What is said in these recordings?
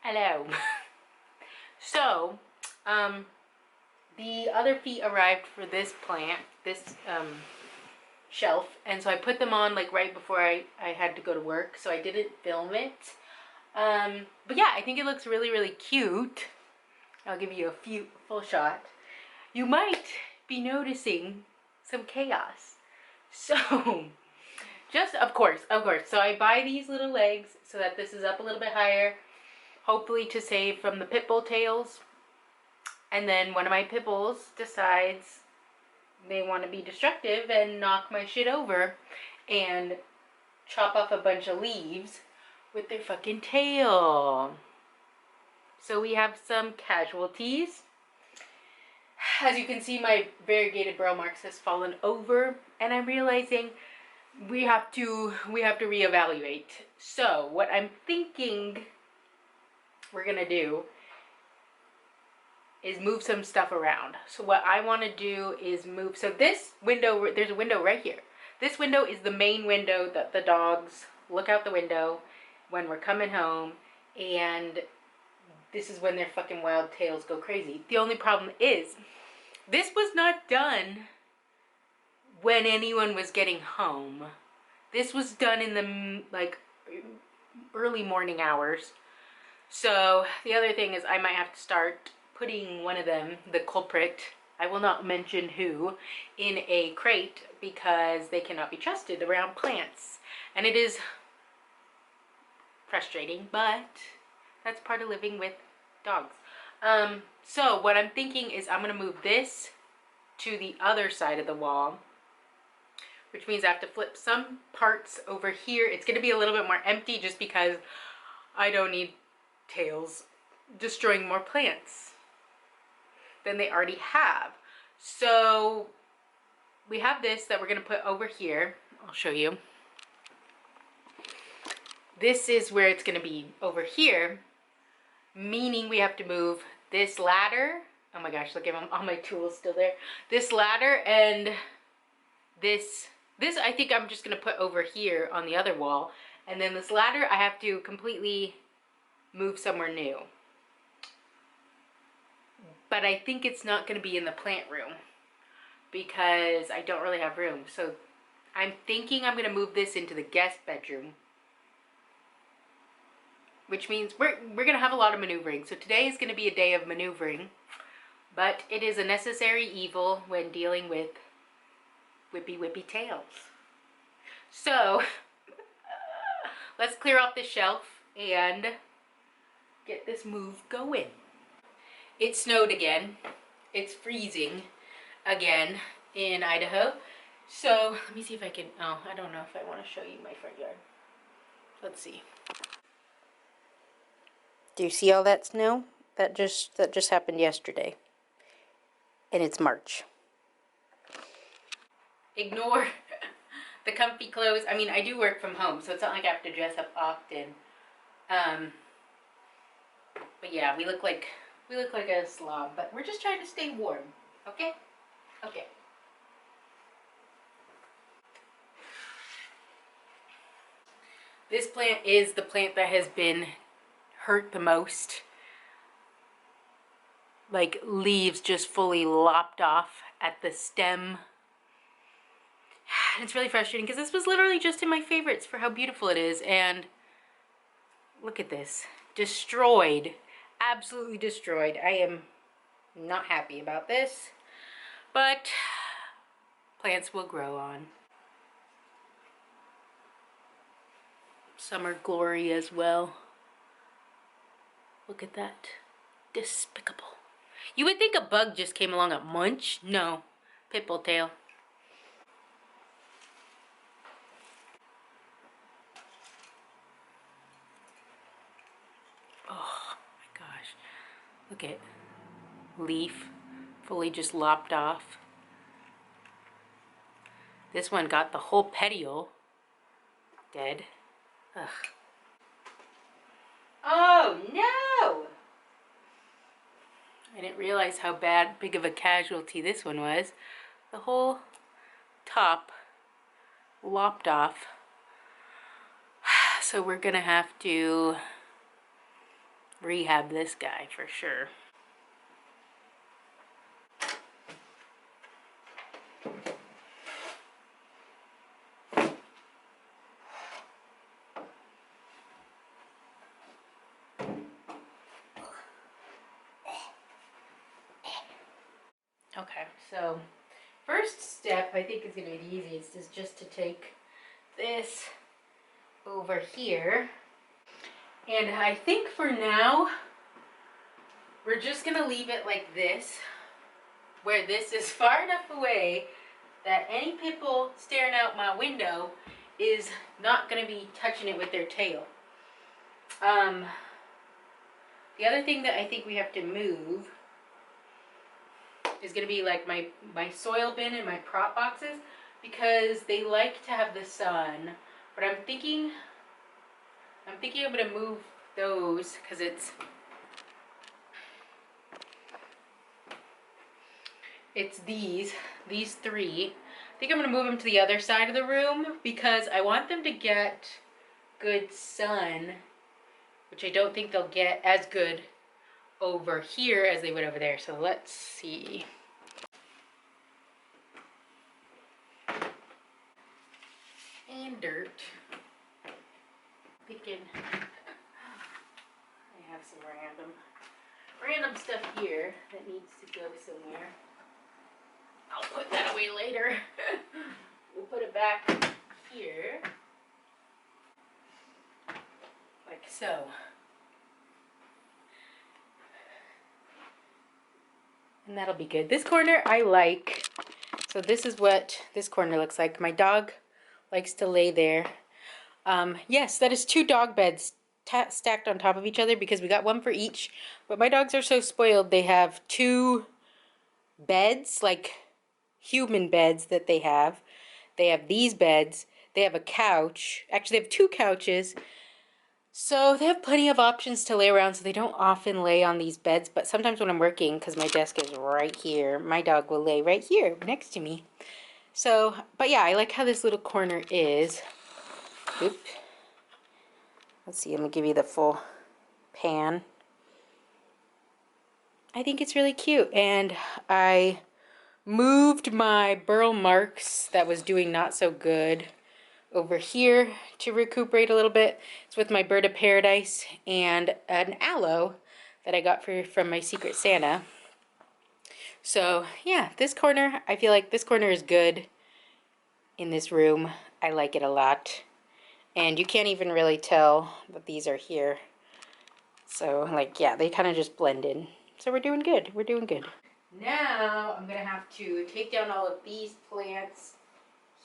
Hello. So, the other feet arrived for this plant, this shelf, and so I put them on like right before I had to go to work, so I didn't film it. But yeah, I think it looks really, really cute. I'll give you a few full shot. You might be noticing some chaos. So, just of course. So I buy these little legs so that this is up a little bit higher, hopefully to save from the Pitbull tails. And then one of my Pitbulls decides they want to be destructive and knock my shit over and chop off a bunch of leaves with their fucking tail. So we have some casualties. As you can see, my variegated burrow marks has fallen over, and I'm realizing we have to reevaluate. So what I'm thinking we're gonna do is move some stuff around. So what I want to do is move, so this window, there's a window right here. This window is the main window that the dogs look out the window when we're coming home, and this is when their fucking wild tails go crazy. The only problem is, this was not done when anyone was getting home. This was done in the like early morning hours. So the other thing is I might have to start putting one of them, the culprit, I will not mention who, in a crate because they cannot be trusted around plants. And it is frustrating, but that's part of living with dogs. So what I'm thinking is I'm going to move this to the other side of the wall, which means I have to flip some parts over here. It's going to be a little bit more empty just because I don't need tails destroying more plants than they already have. So we have this that we're going to put over here. I'll show you. This is where it's going to be over here, meaning we have to move this ladder. Oh my gosh, look at all my tools still there. This ladder and this I think I'm just going to put over here on the other wall. And then this ladder I have to completely move somewhere new. But I think it's not going to be in the plant room because I don't really have room. So I'm thinking I'm going to move this into the guest bedroom, which means we're going to have a lot of maneuvering. So today is going to be a day of maneuvering, but it is a necessary evil when dealing with whippy tails. So let's clear off the shelf and get this move going. It snowed again. It's freezing again in Idaho. So let me see if I can, oh, I don't know if I want to show you my front yard. Let's see. Do you see all that snow? That just happened yesterday. And it's March. Ignore the comfy clothes. I mean, I do work from home, so it's not like I have to dress up often. But yeah, we look like a slob, but we're just trying to stay warm, okay? Okay. This plant is the plant that has been hurt the most. Like leaves just fully lopped off at the stem. It's really frustrating because this was literally just in my favorites for how beautiful it is, and look at this. Destroyed. Absolutely destroyed. I am not happy about this, but plants will grow on. Summer glory as well. Look at that. Despicable. You would think a bug just came along at munch. No. Pitbull tail. Oh my gosh. Look at leaf fully just lopped off. This one got the whole petiole dead. Ugh. Oh no! I didn't realize how big of a casualty this one was. The whole top lopped off. So we're gonna have to rehab this guy for sure. Okay, so first step I think is going to be the easiest is just to take this over here. And I think for now, we're just going to leave it like this, where this is far enough away that any Pitbull staring out my window is not going to be touching it with their tail. The other thing that I think we have to move is going to be like my soil bin and my prop boxes, because they like to have the sun. But I'm thinking I'm going to move those because it's these three. I think I'm going to move them to the other side of the room because I want them to get good sun, which I don't think they'll get as good over here as they would over there. So let's see. And dirt. Picking. I have some random stuff here that needs to go somewhere. I'll put that away later. We'll put it back here. Like so. And that'll be good. This corner I like. So this is what this corner looks like. My dog likes to lay there. Yes, that is 2 dog beds stacked on top of each other because we got one for each. But my dogs are so spoiled, they have 2 beds, like human beds that they have. They have these beds. They have a couch. Actually, they have 2 couches. So they have plenty of options to lay around, so they don't often lay on these beds. But sometimes when I'm working, because my desk is right here, my dog will lay right here next to me. So, but yeah, I like how this little corner is. Oop. Let's see, I'm going to give you the full pan. I think it's really cute. And I moved my burl marks that was doing not so good over here to recuperate a little bit. It's with my bird of paradise and an aloe that I got from my Secret Santa. So yeah, this corner, I feel like this corner is good in this room. I like it a lot. And you can't even really tell that these are here. So like, yeah, they kind of just blend in. So we're doing good. We're doing good. Now I'm going to have to take down all of these plants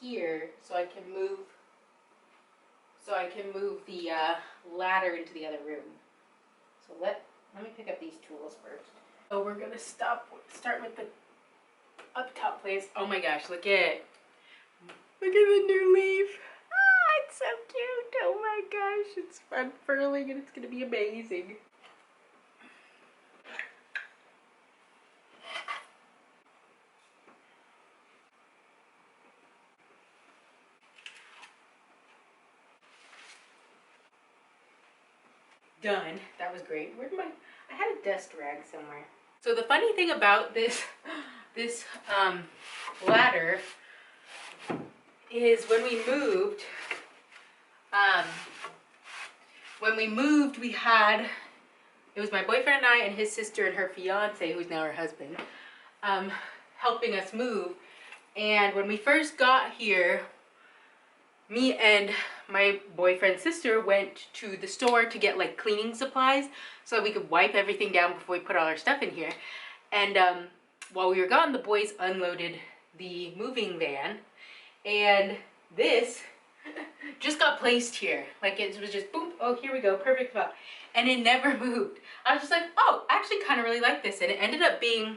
here so I can move the ladder into the other room. So let me pick up these tools first. So we're going to start with the up top plants. Oh my gosh, look at the new leaf. Ah, it's so cute. Oh my gosh, it's unfurling and it's going to be amazing. Done. That was great. I had a dust rag somewhere. So the funny thing about this ladder is when we moved, it was my boyfriend and I and his sister and her fiance, who's now her husband, helping us move. And when we first got here, me and my boyfriend's sister went to the store to get like cleaning supplies so that we could wipe everything down before we put all our stuff in here. And while we were gone, the boys unloaded the moving van, and this just got placed here. Like it was just boom, oh, here we go, perfect spot. And it never moved. I was just like, oh, I actually kind of really like this. And it ended up being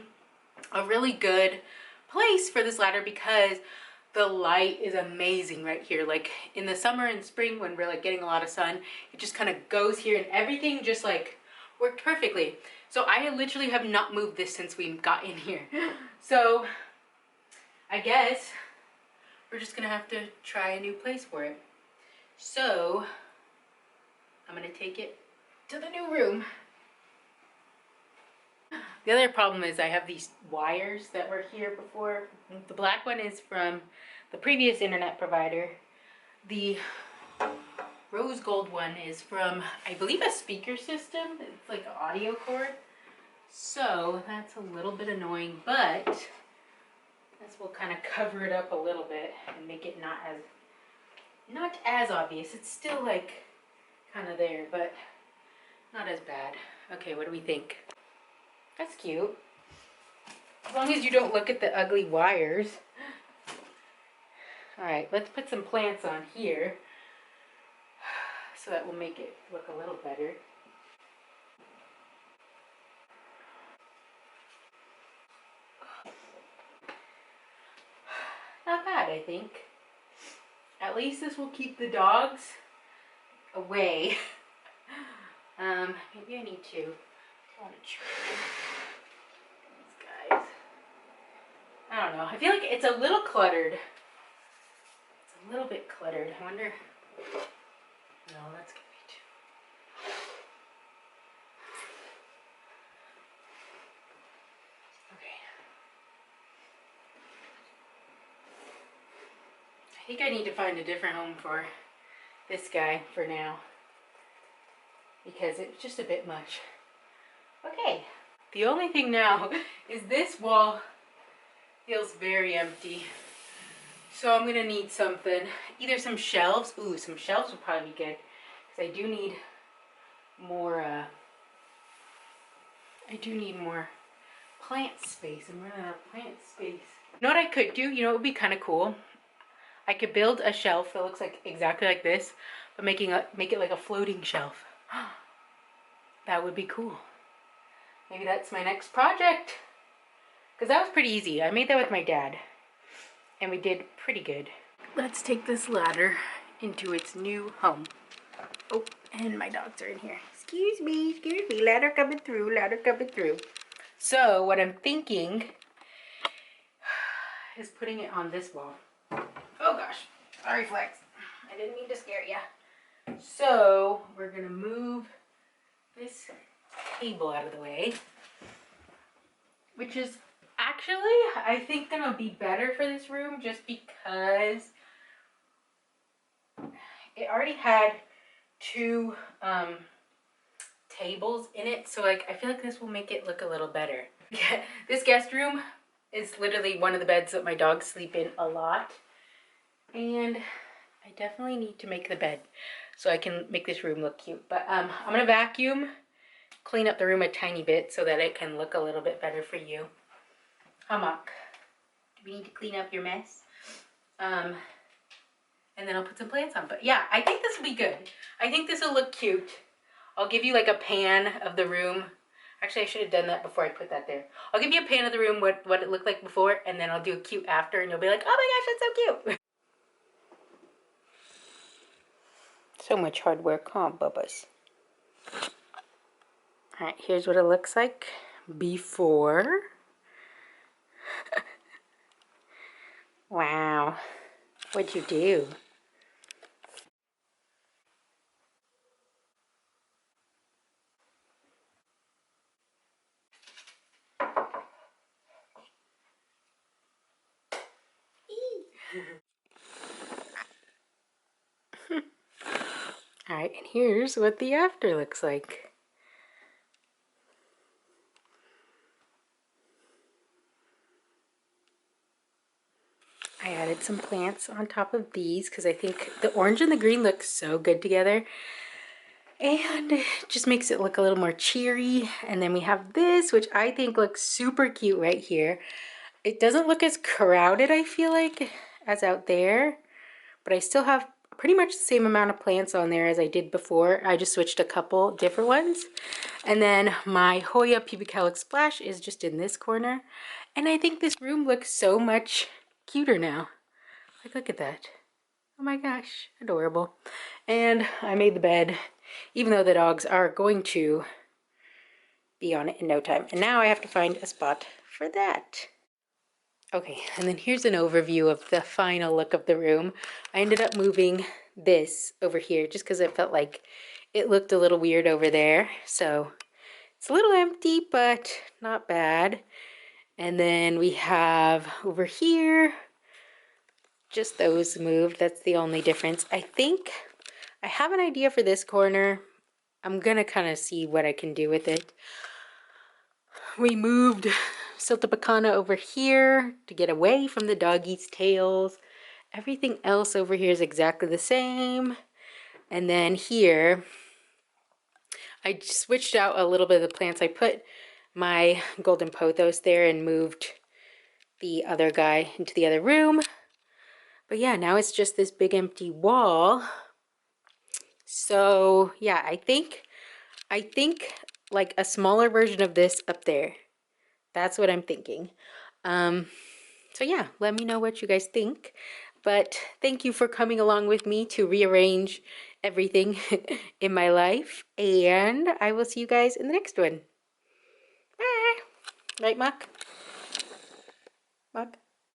a really good place for this ladder because the light is amazing right here. Like in the summer and spring when we're like getting a lot of sun, it just kind of goes here and everything just like worked perfectly. So I literally have not moved this since we got in here. So I guess we're just gonna have to try a new place for it. So I'm gonna take it to the new room The other problem is I have these wires that were here before. The black one is from the previous internet provider. The rose gold one is from, I believe, a speaker system. It's like an audio cord. So that's a little bit annoying, but this will kind of cover it up a little bit and make it not as obvious. It's still like kind of there, but not as bad. Okay, what do we think? That's cute. As long as you don't look at the ugly wires. All right, let's put some plants on here so that will make it look a little better. Not bad, I think. At least this will keep the dogs away. Maybe I need to. I want to trim these guys. I don't know. I feel like it's a little cluttered. It's a little bit cluttered. I wonder. No, that's gonna be too. Okay. I think I need to find a different home for this guy for now, because it's just a bit much. Okay, the only thing now is this wall feels very empty. So I'm gonna need something, either some shelves. Ooh, some shelves would probably be good, because I do need more plant space. I'm running out of plant space. You know what I could do? You know what would be kind of cool? I could build a shelf that looks like exactly like this, but make it like a floating shelf. That would be cool. Maybe that's my next project. Because that was pretty easy. I made that with my dad. And we did pretty good. Let's take this ladder into its new home. Oh, and my dogs are in here. Excuse me, ladder coming through, ladder coming through. So what I'm thinking is putting it on this wall. Oh gosh, sorry Flex. I didn't mean to scare ya. So we're gonna move this table out of the way, which is actually, I think, gonna be better for this room, just because it already had two tables in it, so like I feel like this will make it look a little better. This guest room is literally one of the beds that my dogs sleep in a lot, and I definitely need to make the bed so I can make this room look cute. But I'm gonna vacuum, clean up the room a tiny bit so that it can look a little bit better for you. Hamak, do we need to clean up your mess? And then I'll put some plants on. But yeah, I think this will be good. I think this will look cute. I'll give you like a pan of the room. Actually, I should have done that before I put that there. I'll give you a pan of the room, what it looked like before, and then I'll do a cute after, and you'll be like, oh my gosh, that's so cute. So much hard work, huh, Bubba's? All right, here's what it looks like before. Wow, what'd you do? All right, and here's what the after looks like. I added some plants on top of these because I think the orange and the green look so good together. And it just makes it look a little more cheery. And then we have this, which I think looks super cute right here. It doesn't look as crowded, I feel like, as out there. But I still have pretty much the same amount of plants on there as I did before. I just switched a couple different ones. And then my Hoya pubic calyx splash is just in this corner. And I think this room looks so much cuter now. Like, look at that. Oh my gosh, adorable. And I made the bed, even though the dogs are going to be on it in no time. And now I have to find a spot for that. Okay, and then here's an overview of the final look of the room. I ended up moving this over here just because I felt like it looked a little weird over there. So It's a little empty, but not bad. And then we have over here, just those moved. That's the only difference. I think I have an idea for this corner. I'm gonna kind of see what I can do with it. We moved Siltapacana over here to get away from the doggies' tails. Everything else over here is exactly the same. And then here, I switched out a little bit of the plants. I put my golden pothos there and moved the other guy into the other room. But yeah, now it's just this big empty wall. So yeah, I think like a smaller version of this up there. That's what I'm thinking. So yeah, let me know what you guys think. But thank you for coming along with me to rearrange everything in my life. And I will see you guys in the next one. Bye. Right, Muck? Muck?